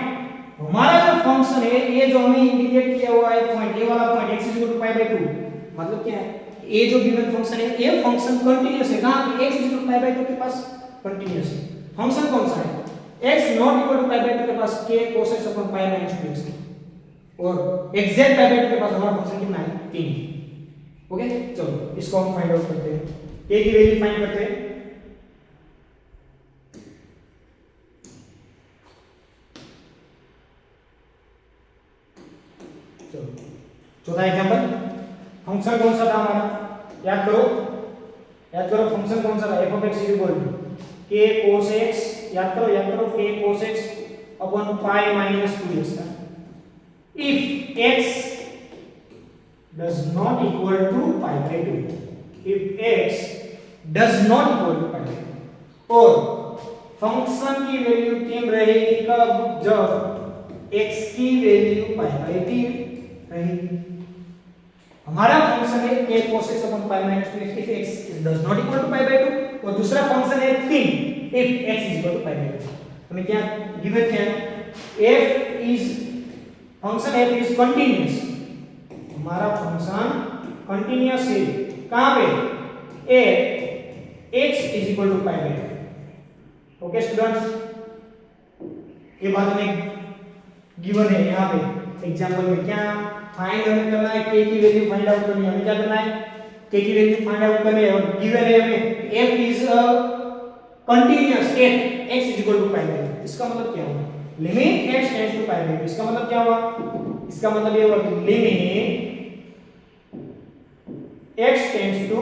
हमारा जो फंक्शन है, ये जो हमें इंडिकेट किया हुआ है पॉइंट, ये वाला पॉइंट x = π/2, मतलब क्या है, ये जो गिवन फंक्शन है, ये फंक्शन कंटीन्यूअस है, कहां पे, x = π/2 के पास कंटीन्यूअस है। फंक्शन कौन सा है, x ≠ π/2 के पास k cos x / π - 2x है, और एग्जैक्ट π/2 के पास हमारा फंक्शन कितना है, 3 है, ओके। चलो इसको हम फाइंड आउट करते हैं, k की वैल्यू फाइंड करते हैं। चलो चौथा एग्जांपल, फंक्शन कौन सा था हमारा, याद करो फंक्शन कौन सा था, f(x) = k cos x, याद करो k cos x / π - 2x था। if x does not equal to π/2, if x does not equal to π/2 और फंक्शन की वैल्यू 3 रहेगी कब, जब x की वैल्यू π/3 रहेगी। हमारा फंक्शन है k cos x / π - 2x if x does not equal to π/2, और दूसरा फंक्शन है 3 if x is equal to π/2। हमें क्या गिवन क्या है, f is function f is continuous, हमारा फंक्शन कंटीन्यूअस है, कहां पे, x is equal to π/2। Okay students, ये बात हमें गिवन है यहाँ पे एग्जांपल में। क्या फाइंड हमें करना है, k की वैल्यू फाइंड आउट करनी है। हमें क्या करना है, k की वैल्यू फाइंड आउट करनी है, और गिवन है हमें f is continuous at x is equal to π/2। इसका मतलब क्या हुआ, लिमिट x टेंड्स टू π/2। इसका मतलब क्या हुआ, इसका मतलब ये हुआ कि limit x tends to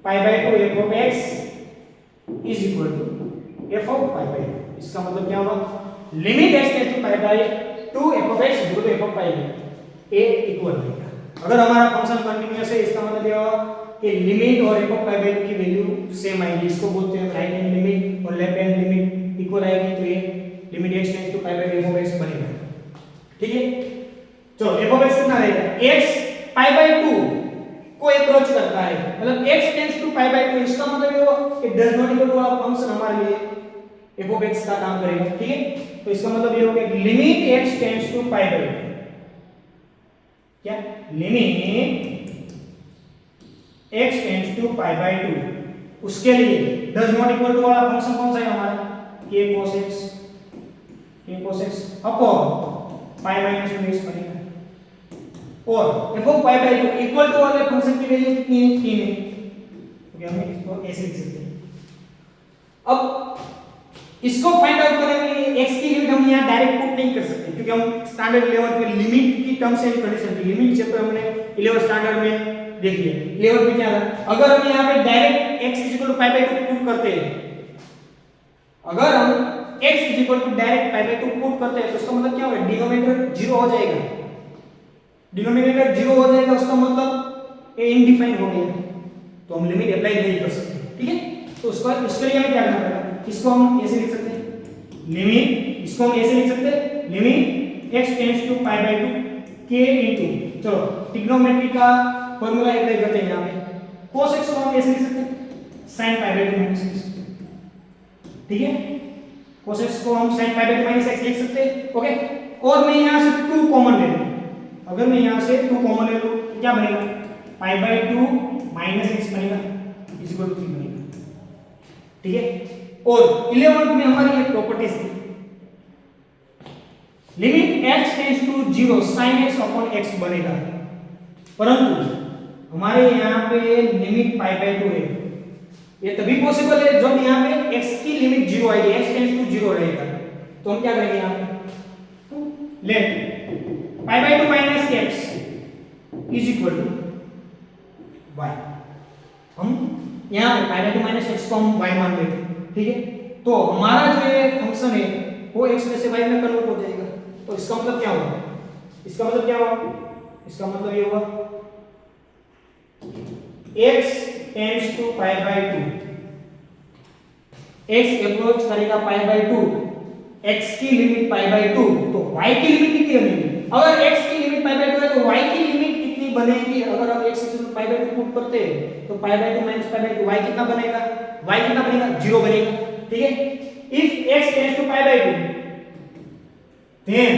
π/2 f of x is equal to f of π/2। इसका मतलब क्या हुआ, limit x tends to π/2 f of x is equal to f of π/2 a equal रहेगा। अगर हमारा फंक्शन कंटिन्यूअस है इसका मतलब ये हुआ कि लिमिट और f ऑफ पाई बाय 2 की वैल्यू सेम आएगी। इसको बोलते हैं राइट हैंड लिमिट और लेफ्ट हैंड लिमिट इक्वल आएगी, तो ये limit x tends to pi by 2 f of x बनेगा। ठीक है, चलो f ऑफ x कितना रहेगा, x पाई बाय 2 को अप्रोच करता है, मतलब x tends to pi by 2, इसका मतलब ये हुआ कि डज नॉट इक्वल टू वाला फंक्शन हमारे लिए f ऑफ x का काम करेगा। ठीक है, तो इसका मतलब ये हो गया कि limit x tends to pi by 2, क्या limit x tends to pi by 2, उसके लिए डज नॉट इक्वल टू वाला फंक्शन कौन सा है हमारा, k cos x upon pi minus 2x बनेगा, और f of pi by 2 equal to वाले फंक्शन की वैल्यू कितनी है, 3 है, तो क्या हम इसको ऐसे लिख सकते हैं। अब इसको फाइंड आउट करने के लिए x की लिमिट हम यहां डायरेक्ट पुट नहीं कर सकते, क्योंकि हम स्टैंडर्ड 11 में लिमिट की टर्म्स एंड कंडीशन थी, लिमिट चैप्टर हमने 11 स्टैंडर्ड में देख लिया। 11 में क्या था, अगर हम यहां पे direct x pi by 2 put करते हैं, अगर हम x direct pi by 2 put करते हैं तो इसका मतलब क्या होगा, डिनोमिनेटर 0 हो जाएगा, डिनोमिनेटर 0 हो जाएगा, उसका मतलब ये इनडिफाइंड हो गया, तो हम लिमिट अप्लाई नहीं कर सकते। ठीक है, तो उसके लिए हमें क्या करना पड़ेगा, इसको हम ऐसे लिख सकते हैं लिमिट, इसको हम ऐसे लिख सकते हैं limit x tends to pi by 2 k into, चलो ट्रिग्नोमेट्री का फार्मूला अप्लाई करते हैं, यहां पे cos x को हम ऐसे लिख सकते हैं sin pi by 2 minus x। ठीक है, cos x को हम sin pi by 2 minus x लिख सकते हैं। ओके, और मैं यहां से 2 कॉमन ले लूं, अगर मैं यहां से 2 कॉमन ले लूं तो क्या बनेगा, पाई बाय 2 माइनस x बनेगा इज इक्वल टू 3 बनेगा। ठीक है, और 11 में हमारी ये प्रॉपर्टीज थी, limit x tends to 0 sin x upon x बनेगा, परंतु हमारे यहाँ पे लिमिट पाई बाय 2 है, ये तभी पॉसिबल है जब यहाँ पे x की लिमिट 0 आएगी, x टेंड्स टू 0 रहेगा, तो हम क्या करेंगे यहाँ पे let pi by 2 minus x is equal to y, हम यहाँ पे पाई बाय 2 माइनस x को हम y मान लेते हैं। ठीक है, तो हमारा जो ये फंक्शन है वो x में से y में कन्वर्ट हो जाएगा, तो इसका मतलब क्या होगा, इसका मतलब क्या होगा, इसका मतलब ये होगा x tends to pi by 2, x approach करेगा पाई बाय 2, x की लिमिट पाई बाय 2, तो y की लिमिट कितनी बनेगी, अगर x की लिमिट पाई बाय 2 है तो y की लिमिट कितनी बनेगी, अगर हम x equal to pi by 2 put करते हैं तो pi by 2 minus pi by 2 y कितना बनेगा, y कितना बनेगा, 0 बनेगा। ठीक है, if x tends to pi by 2 then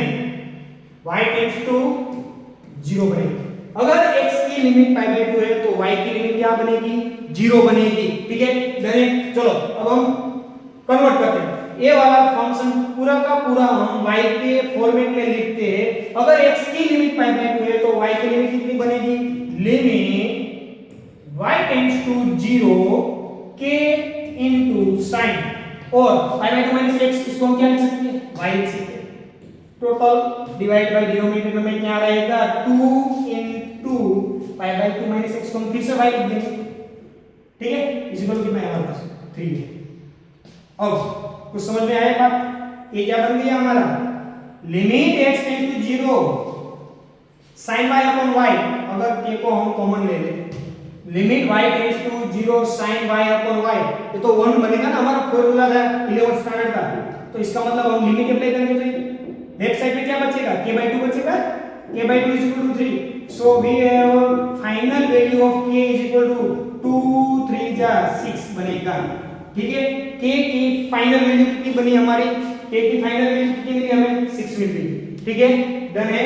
y tends to 0 बनेगा, अगर x की लिमिट पाई बाय 2 है तो y की लिमिट क्या बनेगी, 0 बनेगी। ठीक है, देन चलो अब हम कन्वर्ट करते हैं, ये वाला फंक्शन पूरा का पूरा हम y के फॉर्मेट में लिखते हैं, अगर x की लिमिट पाई बाय 2 है तो y की लिमिट कितनी बनेगी, limit y tends to 0 k into sin, और पाई बाय 2 माइनस x, इसको हम क्या लिख सकते हैं, y लिख सकते हैं, टोटल डिवाइड बाय डिनोमिनेटर में क्या रहेगा, 2 into pi by 2 minus x को हम फिर से y लिख देंगे। ठीक है, इस इक्वल कितना है हमारे पास, 3 है। अब कुछ समझ में आया बात, ये क्या बन गया हमारा, limit x tends to 0 sin y upon y, अगर k को हम कॉमन ले लें, limit y tends to 0 sin y upon y, ये तो 1 बनेगा ना, हमारा फार्मूला था 11 स्टैंडर्ड का, तो इसका मतलब हम लिमिट अप्लाई करेंगे तो लेफ्ट साइड में क्या बचेगा, k by 2 बचेगा, k by 2 is equal to 3, so we have final value of k is equal to 2 3 जा 6 बनेगा। ठीक है, k की फाइनल वैल्यू कितनी बनी हमारी, k की फाइनल वैल्यू कितनी मिली हमें, 6 मिल गई। ठीक है, डन है।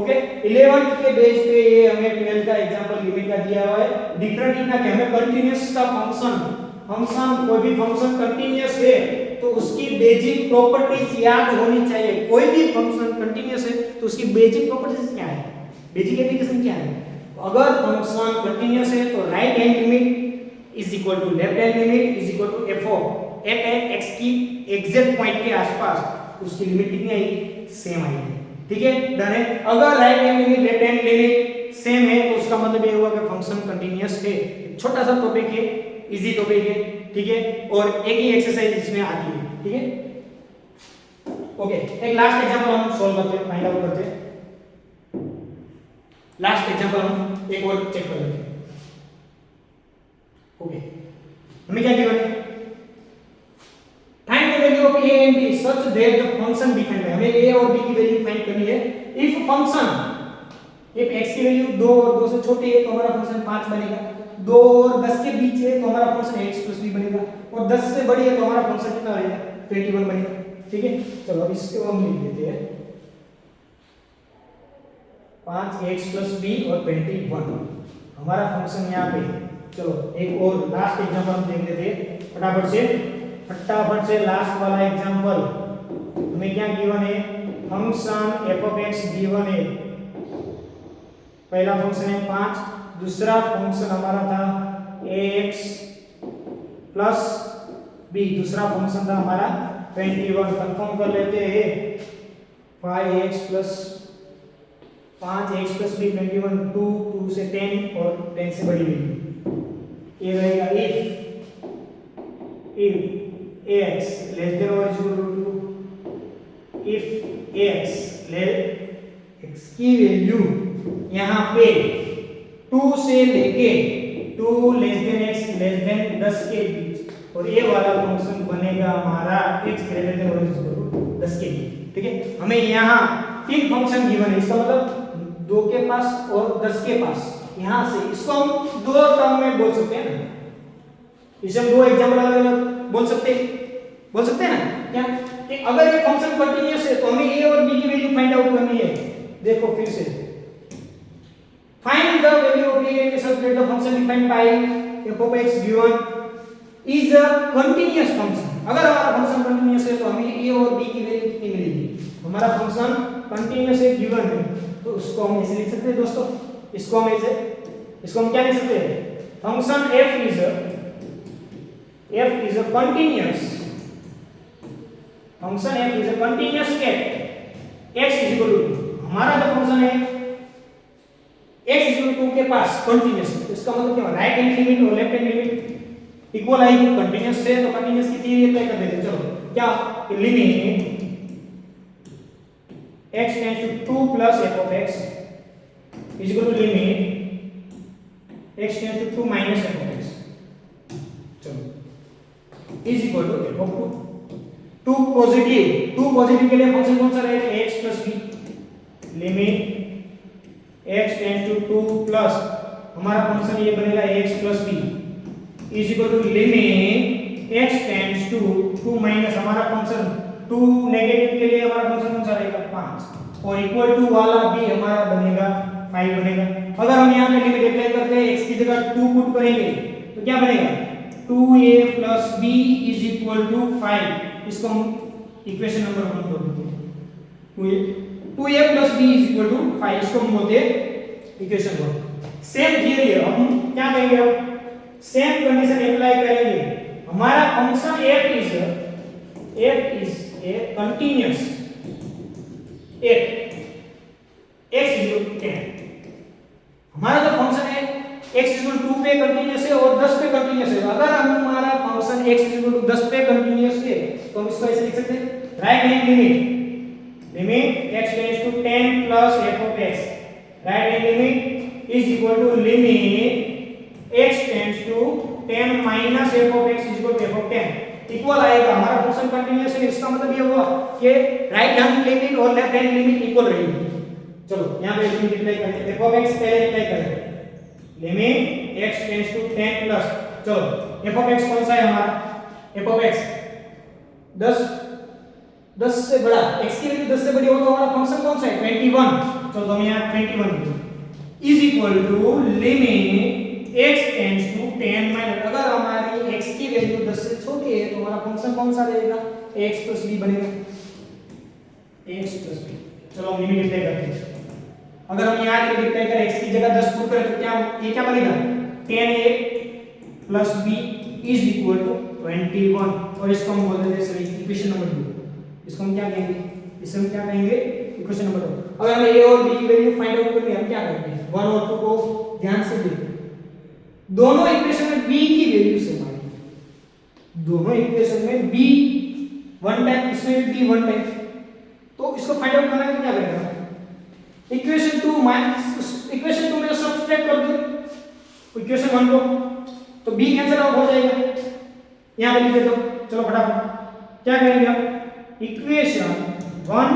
ओके, 11 के बेस पे ये हमें 12 का एग्जांपल लिमिट का दिया हुआ है, डिफरेंट इतना कि हमें कंटीन्यूअस का फंक्शन कोई भी फंक्शन कंटीन्यूअस है तो उसकी बेसिक प्रॉपर्टीज याद होनी चाहिए, कोई भी फंक्शन कंटीन्यूअस है तो उसकी बेसिक प्रॉपर्टीज क्या है, बेसिक एप्लीकेशन क्या है, अगर फंक्शन कंटीन्यूअस है तो right hand limit is equal to left hand limit is equal to f of x की एग्जैक्ट पॉइंट के आसपास उसकी लिमिट कितनी आएगी, सेम आएगी। ठीक है, डन है। अगर right hand limit left hand limit same है तो उसका मतलब ये हुआ कि फंक्शन कंटीन्यूअस है। छोटा सा टॉपिक है, इजी टॉपिक है। ठीक है, और एक ही एक्सरसाइज इसमें आती है। ठीक है, ओके, एक लास्ट एग्जांपल हम सॉल्व करते हैं, फाइंड आउट करते हैं। लास्ट एग्जांपल हम एक और चेक कर लेते हैं। ओके, हमें क्या गिवन है? Find the value of a and b such that the function defined है। हमें a और b की वैल्यू फाइंड करनी है। इफ फंक्शन if x की वैल्यू 2 और 2 से छोटी है तो हमारा फंक्शन 5 बनेगा, 2 और 10 के बीच है तो हमारा फंक्शन x + b बनेगा, और 10 से बड़ी है तो हमारा फंक्शन कितना बनेगा? 21 बनेगा। ठीक है, चलो अब इसको हम लिख देते हैं 5x + b और 21 हमारा फंक्शन यहाँ पे। चलो एक और लास्ट एग्जांपल हम देख लेते हैं फटाफट से लास्ट वाला एग्जांपल। हमें क्या गिवन है? फंक्शन f(x) गिवन है। पहला फंक्शन है 5, दूसरा फंक्शन हमारा था ax + b, दूसरा फंक्शन था हमारा 21। कंफर्म कर लेते हैं 5x + 5x + b 21, 2 से 10 और 10 से बड़ी वैल्यू। ये रहेगा if ax less than or equal to if x की वैल्यू यहाँ पे 2 से लेके 2 x < 10 के बीच, और ये वाला फंक्शन बनेगा हमारा x < 10 के बीच। ठीक है, हमें यहाँ 3 फंक्शन गिवन है, इसका मतलब 2 के पास और 10 के पास। यहाँ से इसको हम 2 टर्म में बोल सकते हैं ना, इसे हम 2 एग्जांपल अलग-अलग बोल सकते हैं ना क्या? कि अगर ये फंक्शन कंटीन्यूअस है तो हमें a और b की वैल्यू फाइंड आउट करनी है। देखो फिर से find the value of a and such that the function defined by f(x) given is a continuous function। अगर हमारा फंक्शन कंटीन्यूअस है तो हमें a और b की वैल्यू कितनी मिलेगी? हमारा फंक्शन कंटीन्यूअस है गिवन है, तो उसको हम ऐसे लिख सकते हैं दोस्तों। इसको हम क्या लिख सकते हैं? Function f is a continuous function f is a continuous x = 2। हमारा जो फंक्शन है x = 2 के पास कंटीन्यूअस, तो इसका मतलब क्या? राइट हैंड लिमिट और लेफ्ट हैंड लिमिट इक्वल आएगी। कंटीन्यूअस है तो कंटीन्यूअस की थ्योरी अप्लाई कर देते हैं। चलो क्या? Limit x → 2 + f(x) = limit x → 2 - f(x) चलो = f(2). 2 पॉजिटिव के लिए फंक्शन कौन सा रहेगा? x + b। Limit x → 2 plus हमारा फंक्शन ये बनेगा x + b = limit x tends to 2 minus हमारा फंक्शन 2 नेगेटिव के लिए हमारा फंक्शन कौन सा रहेगा? 5, और इक्वल टू वाला b हमारा बनेगा 5 बनेगा। अगर हम यहाँ पे लिमिट अप्लाई करते हैं x की जगह 2 पुट करेंगे तो क्या बनेगा? 2a + b = 5। इसको हम इक्वेशन नंबर 1 बोल देते हैं। 2a + b = 5, इसको हम बोलते हैं इक्वेशन 1। सेम थियरी है, हम क्या करेंगे? अब सेम कंडीशन अप्लाई करेंगे। हमारा function f is a continuous x = 10। हमारा जो फंक्शन है x = 2 पे कंटीन्यूअस है और 10 पे कंटीन्यूअस है। अगर हमारा फंक्शन x = 10 पे कंटीन्यूअस है तो हम इसको ऐसे लिख सकते हैं, right hand limit x → 10 + f(x), right hand limit = limit x tends to 10 minus f(x) f(10) equal आएगा। हमारा फंक्शन कंटीन्यूअस है, इसका मतलब ये हुआ कि राइट हैंड लिमिट और लेफ्ट हैंड लिमिट इक्वल रहेगी। चलो यहां पे लिमिट अप्लाई करते हैं। f(x) पहले अप्लाई करें, limit x tends to 10 plus, चलो f(x) कौन सा है हमारा? f(x) 10 से बड़ा, x की वैल्यू 10 से बड़ी हो तो हमारा फंक्शन कौन सा है? 21। चलो तो हम यहां 21 = limit x tends to 10 minus, अगर हमारी x की वैल्यू 10 से छोटी है तो हमारा फंक्शन कौन सा रहेगा? x + b बनेगा, x + b। चलो हम लिमिट अप्लाई करते हैं। अगर हम यहां लिमिट अप्लाई करें x की जगह 10 पुट करें तो क्या ये क्या बनेगा? 10a + b = 21, और इसको हम बोल देते हैं इक्वेशन नंबर 2। इसको हम क्या कहेंगे? इसे हम क्या कहेंगे? Equation number 2। अगर हमें a और b की वैल्यू फाइंड आउट करनी है, हम क्या करेंगे? 1 और 2 को ध्यान से देखो, दोनों इक्वेशन में b की वैल्यू सेम आएगी। दोनों इक्वेशन में b 1 टाइम, इसमें b 1 टाइम, तो इसको फाइंड आउट करना है तो क्या करेगा? इक्वेशन 2 माइनस इक्वेशन 2 में सब्सट्रैक्ट कर दो इक्वेशन 1 को, तो b कैंसिल आउट हो जाएगा। यहां पे लिख देता हूं, चलो फटाफट क्या करेंगे हम, इक्वेशन 1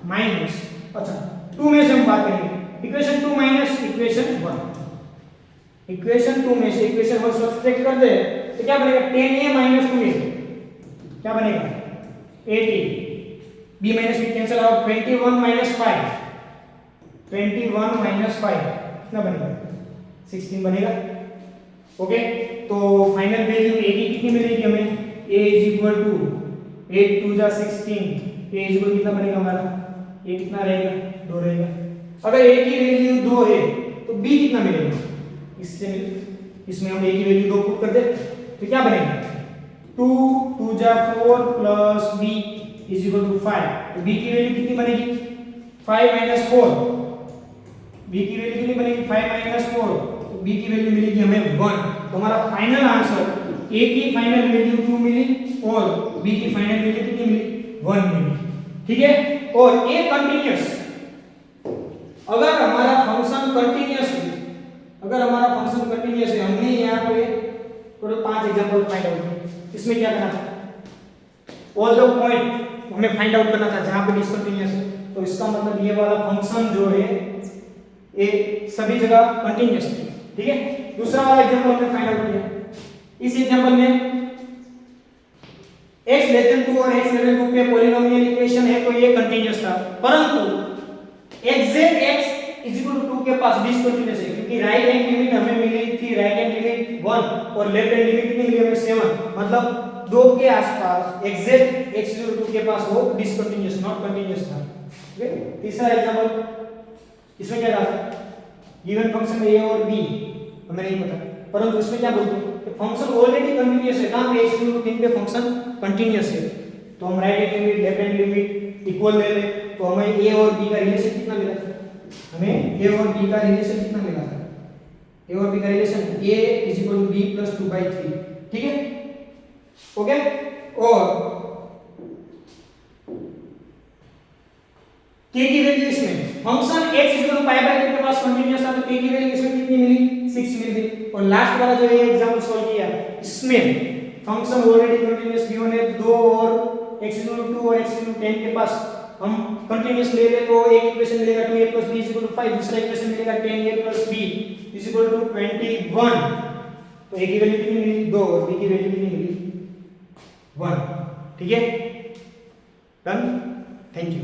माइनस, अच्छा 2 में से हम बात करेंगे, इक्वेशन 2 माइनस इक्वेशन 1, इक्वेशन 2 में से इक्वेशन 1 सब्सट्रैक्ट कर दे तो क्या बनेगा, 10a माइनस 2a, क्या बनेगा 18, b minus b cancel out, 21 minus 5, 21 minus 5 कितना बनेगा 16 बनेगा। ओके, तो फाइनल वैल्यू a की कितनी मिलेगी हमें, a इज इक्वल टू 8 2 जा 16, a इज इक्वल कितना बनेगा हमारा, a कितना रहेगा 2 रहेगा। अगर a की वैल्यू 2 है तो b कितना मिलेगा, इसमें हम a की वैल्यू 2 पुट कर दे तो क्या बनेगा 2 2 जा 4 plus b is equal to 5, तो b की वैल्यू कितनी बनेगी 5 माइनस 4, b की वैल्यू कितनी बनेगी 5 माइनस 4, तो b की वैल्यू मिलेगी हमें 1। तो हमारा फाइनल आंसर a की फाइनल वैल्यू 2 मिली और b की फाइनल वैल्यू कितनी मिली 1 मिली, ठीक है। और a कंटीन्यूअस, अगर हमारा फंक्शन कंटीन्यूअस है, अगर हमारा फंक्शन कंटीन्यूअस है, हमने यहां पे टोटल 5 एग्जांपल फाइंड आउट किए, इसमें क्या करना था, ऑल द पॉइंट हमें फाइंड आउट करना था जहां पे डिसकंटीन्यूअस है, तो इसका मतलब ये वाला फंक्शन जो है ये सभी जगह कंटीन्यूअस है, ठीक है। दूसरा वाला एग्जांपल हमने फाइंड आउट किया, इस एग्जांपल में x <2 और x 2 पे पॉलिनोमियल इक्वेशन है तो ये कंटीन्यूअस था, परंतु एग्जैक्ट x 2 के पास डिसकंटीन्यूअस है, क्योंकि राइट हैंड लिमिट हमें मिली थी, राइट हैंड लिमिट 1 और लेफ्ट हैंड लिमिट कितनी मिली हमें 7, मतलब 2 के आसपास एग्जैक्ट x 2 के पास वो डिसकंटीन्यूअस नॉट कंटीन्यूअस था। ओके, तीसरा एग्जांपल, इसमें क्या था, गिवन फंक्शन a और b हमें नहीं पता, परंतु इसमें क्या बोलते हैं कि फंक्शन ऑलरेडी कंटीन्यूअस है, कहां पे x 3 पे फंक्शन कंटीन्यूअस है, तो हम right hand limit left hand limit equal ले ले तो हमें a और b का रिलेशन कितना मिला था, हमें a और b का रिलेशन कितना मिला था, a और b का रिलेशन a = b + 2/3, ठीक है। ओके, और k की वैल्यू इसमें फंक्शन x = π/2 के पास कंटीन्यूअस था, तो k की वैल्यू इसमें कितनी मिली 6 मिली। और लास्ट वाला जो ये एग्जांपल सॉल्व किया, इसमें फंक्शन ऑलरेडी कंटीन्यूअस गिवन है 2 और x 2 और x 10 के पास हम कंटीन्यूअस ले ले तो एक इक्वेशन मिलेगा 2a + b = 5, दूसरा इक्वेशन मिलेगा 10a + b = 21, तो a की वैल्यू कितनी मिली 2 और b की वैल्यू कितनी मिली 1, ठीक है, डन, थैंक यू।